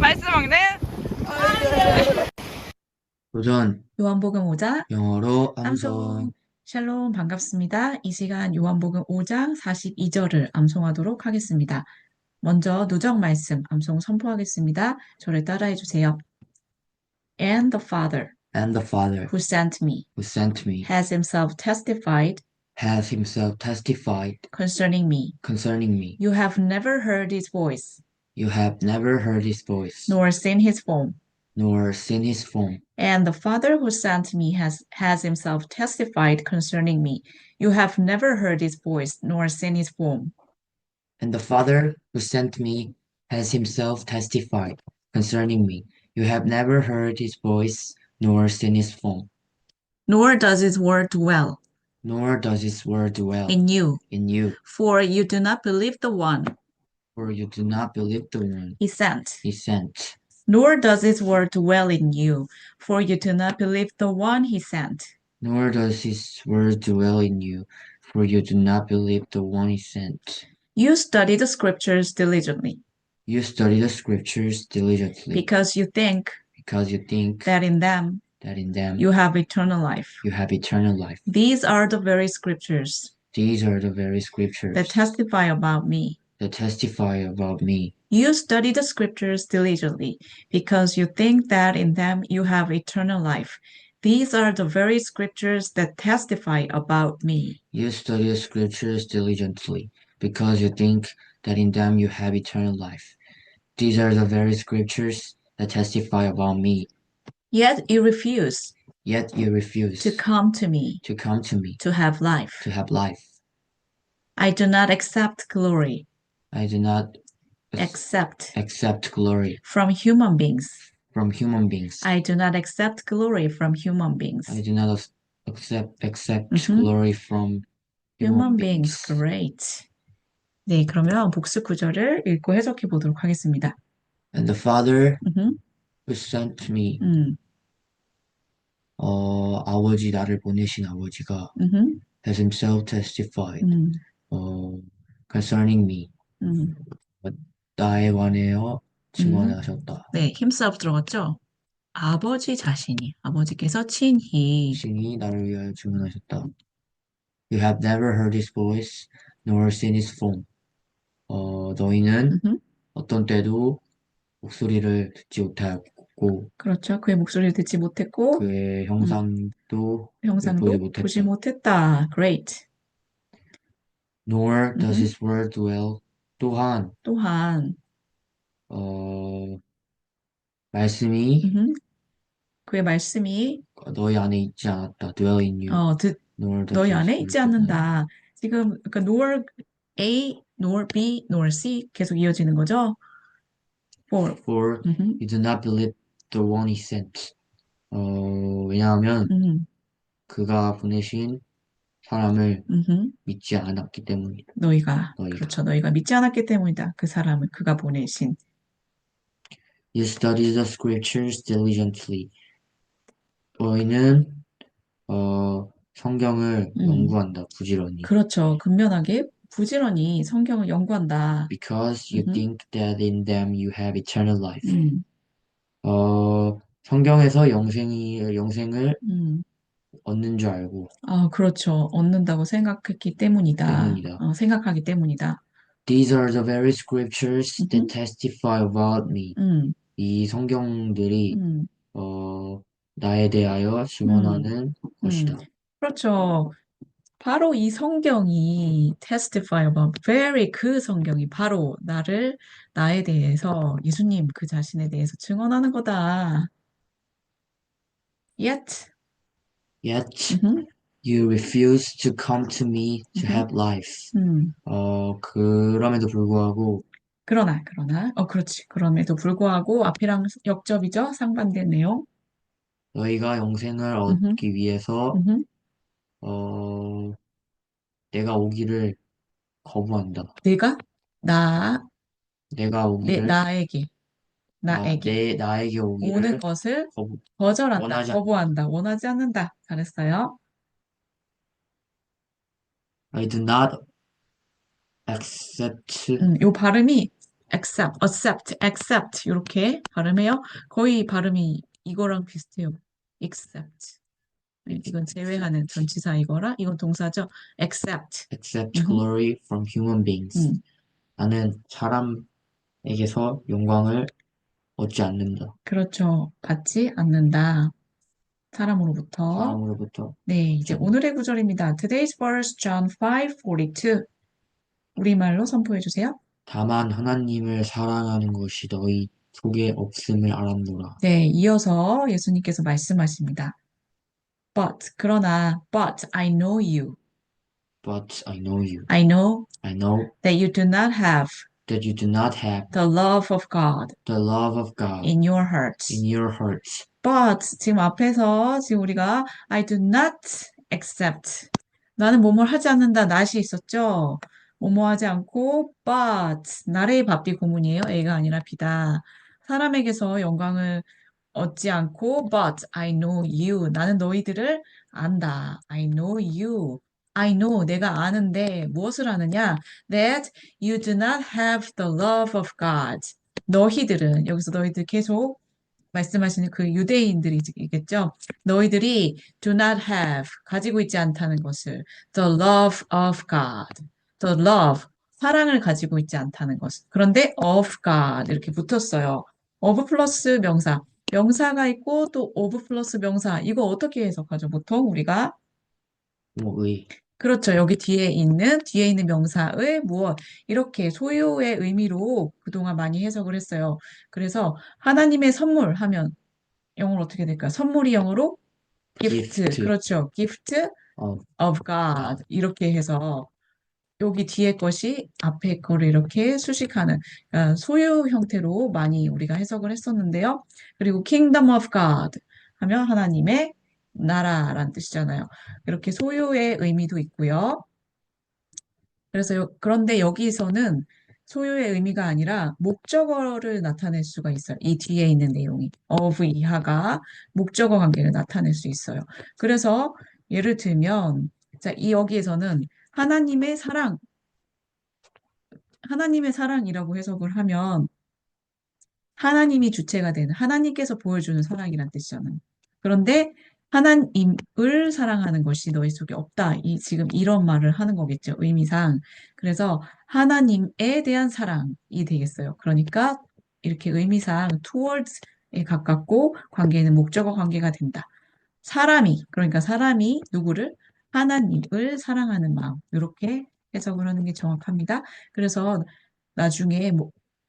말씀 먹는 도전 요한복음 5장 영어로 암송. 암송. 샬롬 반갑습니다. 이 시간 요한복음 5장 42절을 암송하도록 하겠습니다. 먼저 누적 말씀 암송 선포하겠습니다. 저를 따라해 주세요. And the Father And the Father who sent me who sent me has himself testified has himself testified concerning me. concerning me. You have never heard his voice, You have never heard his voice, nor seen his form. nor seen his form. And the Father who sent me has himself testified concerning me. You have never heard his voice, nor seen his form. And the Father who sent me has himself testified concerning me. You have never heard his voice, nor seen his form. Nor does his word dwell Nor does his word dwell in you, in you, for you do not believe the one for you do not believe the one he sent. he sent. Nor does his word dwell in you, for you do not believe the one he sent. Nor does his word dwell in you, for you do not believe the one he sent. You study the scriptures diligently, You study the scriptures diligently because you think because you think that in them that in them you have eternal life. you have eternal life. These are the very scriptures These are the very scriptures that testify about me. that testify about me. You study the scriptures diligently, because you think that in them you have eternal life. These are the very scriptures that testify about me. You study the scriptures diligently because you think that in them you have eternal life. These are the very scriptures that testify about me. Yet you refuse Yet you refuse to come to me to come to me to have life. to have life. I do not accept glory I do not accept accept glory from human beings. from human beings. I do not accept glory from human beings. I do not accept Mhm. glory from Human beings, great. 네, 그러면 복수 구절을 읽고 해석해 보도록 하겠습니다. And the Father Mhm. who sent me, 음, 아버지 나를 보내신 아버지가 mhm, has himself testified 음, concerning me. 음. 나에 관하여 증언하셨다. 네, himself 들어갔죠? 아버지 자신이, 아버지께서 친히, 신이 나를 위하여 증언하셨다. You have never heard his voice, nor seen his form. 너희는 음흠, 어떤 때도 목소리를 듣지 못하였고 그렇죠. 그의 목소리를 듣지 못했고, 그의 형상도 보지 형상도 보지 못했다. 못했다. Great. Nor does 음흠, his word dwell. 또한 또한, 어, 말씀이 음흠, 그의 말씀이 너희 안에 있지 않았다. Dwell in you. Nor does 너희 his 안에 word 있지 dwell. 않는다. 지금 그러니까 nor A, nor B, nor C 계속 이어지는 거죠. For 음흠, you do not believe the one he sent. 왜냐하면 음흠, 그가 보내신 사람을 음흠. 믿지 않았기 때문이다. 너희가, 너희가. 그렇죠. 너희가 믿지 않았기 때문이다. 그 사람을 그가 보내신. You study the scriptures diligently. 너희는 성경을 음. 연구한다. 부지런히. 그렇죠. 근면하게 부지런히 성경을 연구한다. Because you 음흠. think that in them you have eternal life. 음, 성경에서 영생을 음. 얻는 줄 알고 아, 그렇죠. 얻는다고 생각했기 때문이다. 때문이다. 생각하기 때문이다. These are the very scriptures that 음흠. testify about me. 음, 이 성경들이 음, 나에 대하여 증언하는 것이다. 그렇죠. 바로 이 성경이 testify about, very 그 성경이 바로 나에 대해서, 예수님 그 자신에 대해서 증언하는 거다. Yet, Yet 음흠, you refuse to come to me to 음흠, have life. 음. 그럼에도 불구하고 그러나, 그렇지. 그럼에도 불구하고 앞이랑 역접이죠? 상반된 내용. 너희가 영생을 음흠, 얻기 위해서 음흠. 어, 내가 오기를 거부한다. 내가? 나, 내가 오기를 나에게, 나에게 오는 오기를 것을 거부, 거절한다, 원하지 않. 거부한다, 원하지 않는다. 잘했어요. I do not accept 요 발음이 accept 이렇게 발음해요. 거의 발음이 이거랑 비슷해요. except. 네, 이건 제외하는 전치사 이거라 이건 동사죠. accept. accept 음흠, glory from human beings. 음, 나는 사람에게서 영광을 얻지 않는다. 그렇죠. 받지 않는다. 사람으로부터. 사람으로부터 네, 얻지 이제 않는다. 오늘의 구절입니다. Today's verse, John 5:42. 우리말로 선포해 주세요. 다만 하나님을 사랑하는 것이 너희 속에 없음을 알았노라. 네, 이어서 예수님께서 말씀하십니다. but I know you. But I know you. I know I know that you do not have that you do not have the love of God the love of God in your in hearts. your hearts. But 지금 앞에서 지금 우리가 I do not accept. 나는 뭐뭐 하지 않는다. not이 있었죠. 뭐뭐 하지 않고 but 나의 밥비 구문이에요. A가 아니라 B다. 사람에게서 영광을 얻지 않고 but I know you. 나는 너희들을 안다. I know you. I know 내가 아는데 무엇을 아느냐? That you do not have the love of God. 너희들은 여기서 너희들 계속 말씀하시는 그 유대인들이겠죠. 너희들이 do not have 가지고 있지 않다는 것을 the love of God, the love 사랑을 가지고 있지 않다는 것. 그런데 of God 이렇게 붙었어요. of 플러스 명사, 명사가 있고 또 of 플러스 명사. 이거 어떻게 해석하죠? 보통 우리가 뭐의 그렇죠. 여기 뒤에 있는 명사의 무엇 이렇게 소유의 의미로 그동안 많이 해석을 했어요. 그래서 하나님의 선물 하면 영어로 어떻게 될까요? 선물이 영어로 gift. gift 그렇죠. gift of of God. God. 이렇게 해서 여기 뒤에 것이 앞에 거를 이렇게 수식하는 소유 형태로 많이 우리가 해석을 했었는데요. 그리고 kingdom of God 하면 하나님의 나라라는 뜻이잖아요. 이렇게 소유의 의미도 있고요. 그래서 그런데 여기서는 소유의 의미가 아니라 목적어를 나타낼 수가 있어요. 이 뒤에 있는 내용이 of 이하가 목적어 관계를 나타낼 수 있어요. 그래서 예를 들면 자, 이 여기에서는 하나님의 사랑, 하나님의 사랑이라고 해석을 하면 하나님이 주체가 되는 하나님께서 보여주는 사랑이란 뜻이잖아요. 그런데 하나님을 사랑하는 것이 너희 속에 없다. 지금 이런 말을 하는 거겠죠. 의미상. 그래서 하나님에 대한 사랑이 되겠어요. 그러니까 이렇게 의미상 towards에 가깝고 관계는 목적어 관계가 된다. 그러니까 사람이 누구를? 하나님을 사랑하는 마음. 이렇게 해석을 하는 게 정확합니다. 그래서 나중에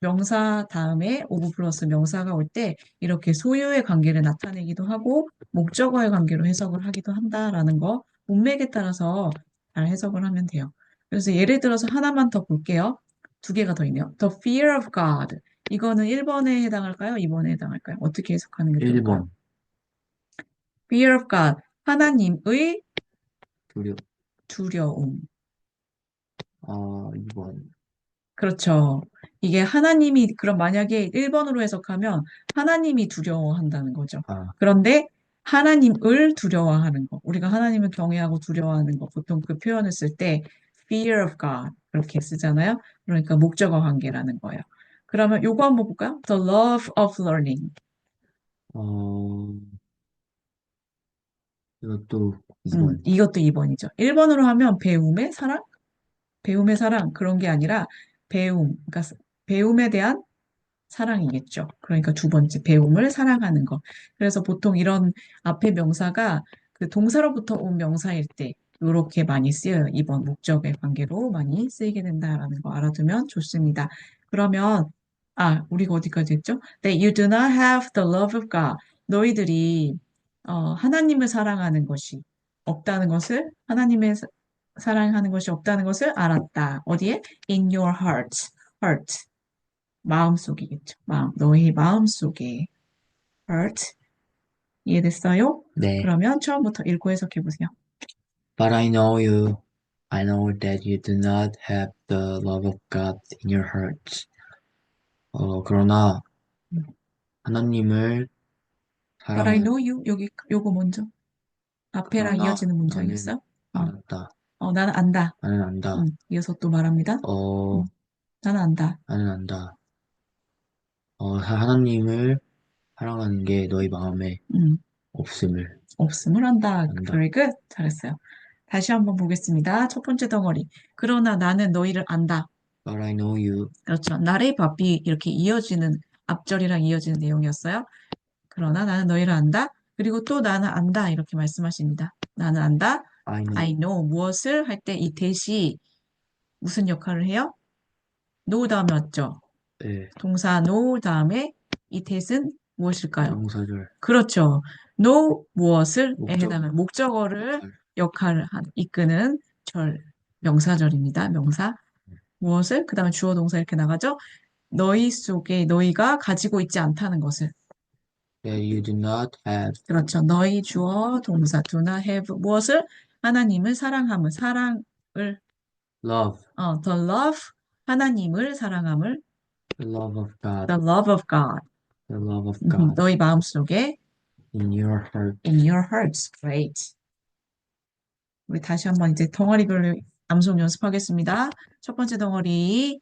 명사 다음에 오브 플러스 명사가 올 때 이렇게 소유의 관계를 나타내기도 하고 목적어의 관계로 해석을 하기도 한다라는 거 문맥에 따라서 잘 해석을 하면 돼요. 그래서 예를 들어서 하나만 더 볼게요. 두 개가 더 있네요. The fear of God. 이거는 1번에 해당할까요? 2번에 해당할까요? 어떻게 해석하는 게 좋을까요? 1번 Fear of God. 하나님의 두려 두려움. 2번 그렇죠. 이게 하나님이, 그럼 만약에 1번으로 해석하면 하나님이 두려워한다는 거죠. 아 그런데 하나님을 두려워하는 거. 우리가 하나님을 경외하고 두려워하는 거. 보통 그 표현을 쓸 때 fear of God 그렇게 쓰잖아요. 그러니까 목적어 관계라는 거예요. 그러면 요거 한번 볼까요? The love of learning. 어 이것도 2번 이것도 2번이죠. 1번으로 하면 배움의 사랑? 배움의 사랑 그런 게 아니라 그러니까 배움에 대한 사랑이겠죠. 그러니까 두 번째, 배움을 사랑하는 것. 그래서 보통 이런 앞에 명사가 그 동사로부터 온 명사일 때 이렇게 많이 쓰여요. 이번 목적의 관계로 많이 쓰이게 된다라는 거 알아두면 좋습니다. 그러면 우리가 어디까지 했죠? That you do not have the love of God. 너희들이 하나님을 사랑하는 것이 없다는 것을 사랑하는 것이 없다는 것을 알았다. 어디에? In your heart. 마음속이겠죠. 너의 마음속에 heart 이해됐어요? 네. 그러면 처음부터 읽고 해석해 보세요. But I know you. I know that you do not have the love of God in your hearts. 그러나 음. 하나님을 But I 사랑하 know you 여기 요거 먼저 앞에랑 그러나 이어지는 나는 문장이었어요. 알았다. 나는 안다. 나는 안다. 이어서 또 말합니다. 어 나는 안다. 나는 안다. 하나님을 사랑하는 게 너희 마음에 음, 없음을 한다. 안다. Very good. 잘했어요. 다시 한번 보겠습니다. 첫 번째 덩어리. 그러나 나는 너희를 안다. But I know you. 그렇죠. 나레 밥이 이렇게 이어지는, 앞절이랑 이어지는 내용이었어요. 그러나 나는 너희를 안다. 그리고 또 나는 안다. 이렇게 말씀하십니다. 나는 안다. I know. I know. 무엇을 할 때 이 대시 무슨 역할을 해요? know 다음에 왔죠. 네, 동사 know 다음에 이 대신 무엇일까요? 명사절. 그렇죠. know 무엇을 목적. 해당하는 목적어를 역할을 이끄는 명사절입니다. 명사. 무엇을? 그 다음에 주어 동사 이렇게 나가죠. 너희 속에 너희가 가지고 있지 않다는 것을. That you do not have. 그렇죠. 너희 주어 동사 do not have 무엇을? 하나님을 사랑함을 사랑을 Love. the love 하나님을 사랑함을 The love of God. the love of God The love of God. 너희 마음속에 In your heart. in your hearts. Great. 우리 다시 한번 이제 덩어리별로 암송 연습하겠습니다. 첫 번째 덩어리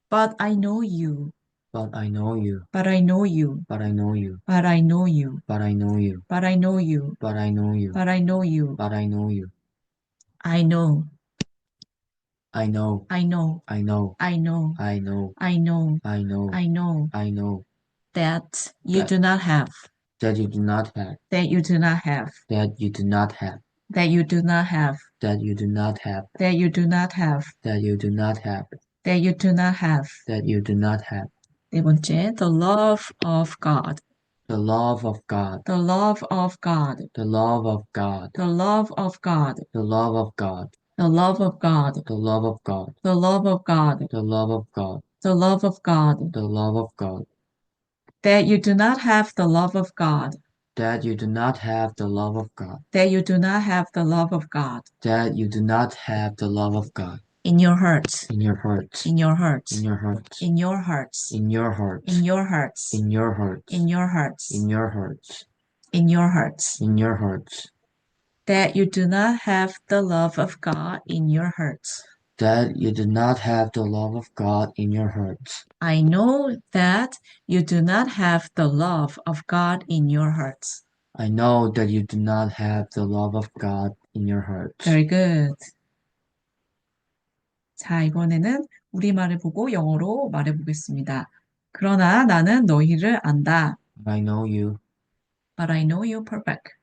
But I know you. But I know you. But I know you. But I know you. But I know you. But I know you. But I know you. But I know you. But I know you. But I know you. I know. I know. I know. I know. I know. I know. I know. I know. I know I know. that you That- do not have. That you do not have. That you do not have. That you do not have. That you do not have. That you do not have. That you do not have. That you do not have. That you do not have. That you do not have. 네 번째, the love of God. The love of God. The love of God. The love of God. The love of God. The love of God. The love of God. The love of God. The love of God. The love of God. The love of God. The love of God. That you do not have the love of God. That you do not have the love of God. That you do not have the love of God That you do not have the love of God in your hearts. in your hearts. In your hearts. In your hearts. In your hearts. In your hearts. In your hearts. In your hearts. In your hearts. In your hearts. In your hearts. In your hearts. That you do not have the love of God in your hearts. That you do not have the love of God in your hearts. I know that you do not have the love of God in your hearts. I know that you do not have the love of God in your hearts. Very good. 자, 이번에는 우리말을 보고 영어로 말해보겠습니다. 그러나 나는 너희를 안다. I know you. But I know you perfect.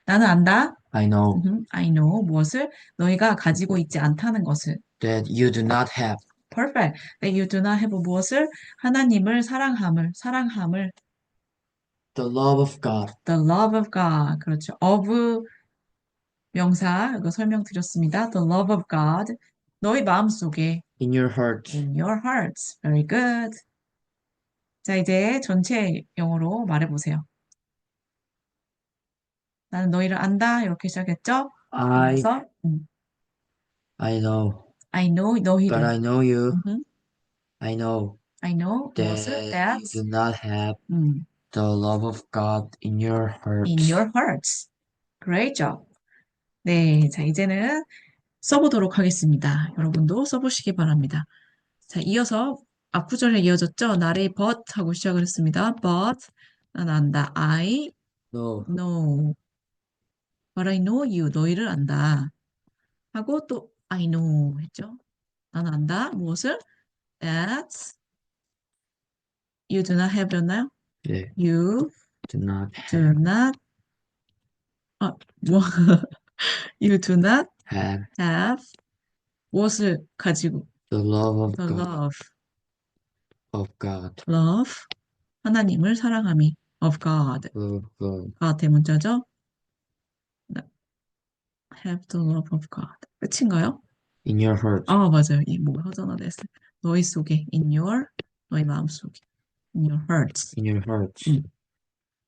나는 안다. I know I know 무엇을 너희가 가지고 있지 않다는 것을. that you do not have. Perfect. That you do not have 무엇을 하나님을 사랑함을. The love of God. The love of God. 그렇죠. of 명사 이거 설명드렸습니다. The love of God. 너희 마음속에 In your heart. in your hearts. Very good. 자, 이제 전체 영어로 말해보세요. 나는 너희를 안다. 이렇게 시작했죠? I 그래서 know. I know 너희를. But I know you. Mhm. I know I know 무엇을 that you do not have the love of God in your heart. in your hearts. Great job. 네, 자, 이제는 써보도록 하겠습니다. 여러분도 써보시기 바랍니다. 자, 이어서 앞구절에 이어졌죠? 나를 but 하고 시작을 했습니다. But 난 안다. I No. know. But I know you. 너희를 안다. 하고 또 I know 했죠? 난 안다. 무엇을? That you do not have였나요? 네. You Do not do have. not 뭐 You do not Have have 무엇을 가지고 the love of the God. love Of God. love 하나님을 사랑함이 of God Of God. God 대문자죠? have the love of God 끝인가요? In your heart. 아 맞아요 이 뭐 허전하 됐어 너희 속에 in your 너희 마음 속에 in your hearts In your heart.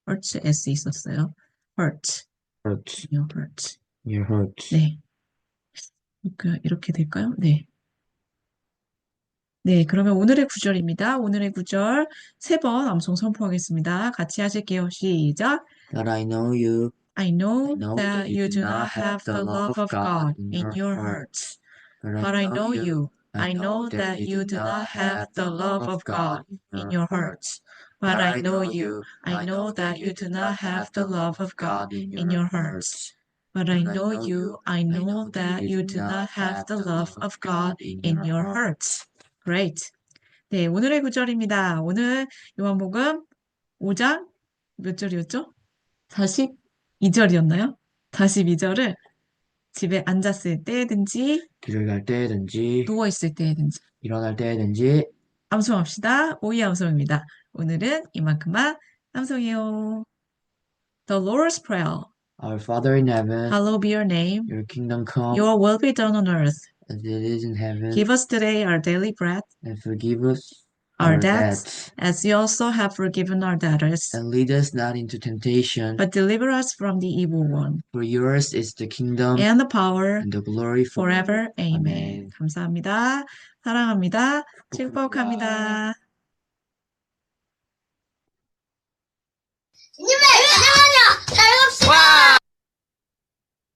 hearts s 있었어요 heart Heart. in your heart In your heart. 네 이렇게 될까요? 네. 네, 그러면 오늘의 구절입니다. 오늘의 구절 3번 암송 선포하겠습니다. 같이 하실게요. 시작. That I know you. I know I know that you do not have the love of God in your heart. hearts. But I know you. I know that you do not have the love of God in your hearts. but I know you. I know that you do not have the love of God in your hearts. But I know you. I know that you do not have the love of God in your hearts. Great. 네, 오늘의 구절입니다. 오늘 요한복음 5장 몇 절이었죠? 42절이었나요? 42절을 집에 앉았을 때든지 길을 갈 때든지 누워있을 때든지 일어날 때든지 암송합시다. 오이 암송입니다. 오늘은 이만큼만 암송해요. The Lord's Prayer. Our Father in heaven, Hallowed be your name. your kingdom come Your will be done on earth. as it is in heaven, Give us today our daily bread, and forgive us our our debts, debts, as we also have forgiven our debtors. and lead us not into temptation, But deliver us from the evil one. for yours is the kingdom And the power and the glory forever. Amen. Amen. 감사합니다. 사랑합니다. 축복합니다. Anyway.